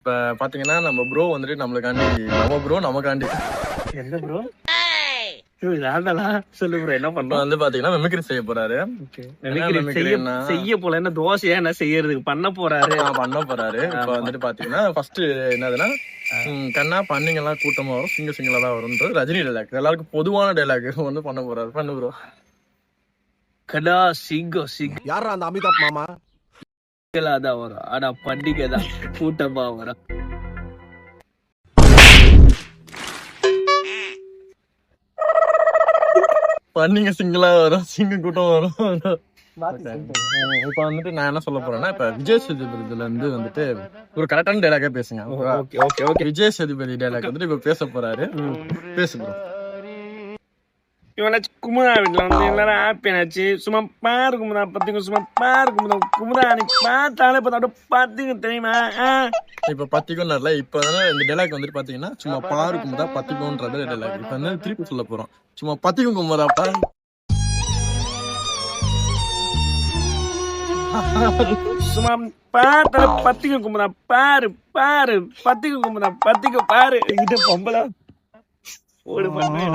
இப்ப பாத்தீங்கன்னா நம்ம ப்ரோ வந்துட்டு நம்மளுக்காண்டி நம்ம ப்ரோ நமக்காண்டி எந்த ப்ரோ சொல்லு ப்ரோ என்ன இப்ப பண்றோம் வந்து பாத்தீங்கன்னா மெமிக்ரி செய்ய போறாரு. செய்ய போல என்ன தோசையா என்ன செய்யறதுக்கு பண்ண போறாரு பண்ண போறாரு. இப்ப வந்துட்டு பாத்தீங்கன்னா ஃபர்ஸ்ட் என்னதுன்னா கண்ணா பண்ணிங்க எல்லாம் கூட்டமா வரும், சிங்கிளா தான் வரும்ன்றது ரஜினி டைலாக், எல்லாருக்கும் பொதுவான டைலாக் வந்து பண்ண போறாரு. பண்ணு ப்ரோ. கடா சிங்கம் யாரா அந்த அமிதாப் மாமா? தான் வரும் ஆனா பண்டிகை தான் கூட்டமா வரும். பண்ணிங்க சிங்கிளா வரும், சிங்கம் கூட்டம் வரும். இப்ப வந்துட்டு நான் என்ன சொல்ல போறேன்னா, இப்ப விஜய் சேதுபதியில இருந்து வந்துட்டு ஒரு கரெக்டான டைலாக்கே பேசுங்க. விஜய் சேதுபதி டைலாக் வந்துட்டு இப்ப பேச போறாரு. பேசு ப்ரோ. இவனாச்சு குமுதா வீட்டுல வந்து எல்லாரும் ஹாப்பியாச்சு. சும்மா பாரு குமுதா பத்திங்க, சும்மா பாரு குமுதா. குமுதா நீ பார்த்தாலே பார்த்தா பாத்தீங்க தெரியுமா? இப்ப பத்திக்கும் நல்ல இப்ப இந்த டைலாக் வந்துட்டு பாத்தீங்கன்னா சும்மா பாரு குமுதா பத்திக்கும்ன்றது டைலாக். இப்ப வந்து திருப்பி சொல்ல போறோம். சும்மா பத்திக்கும் குமுதாப்பா. சும்மா பார்த்தாலே பத்திக்க குமுதா. பாரு பாரு பத்திக்க குமுதா. பத்திக்க பாரு. இது பொம்பளை ஓடு பண்ணு.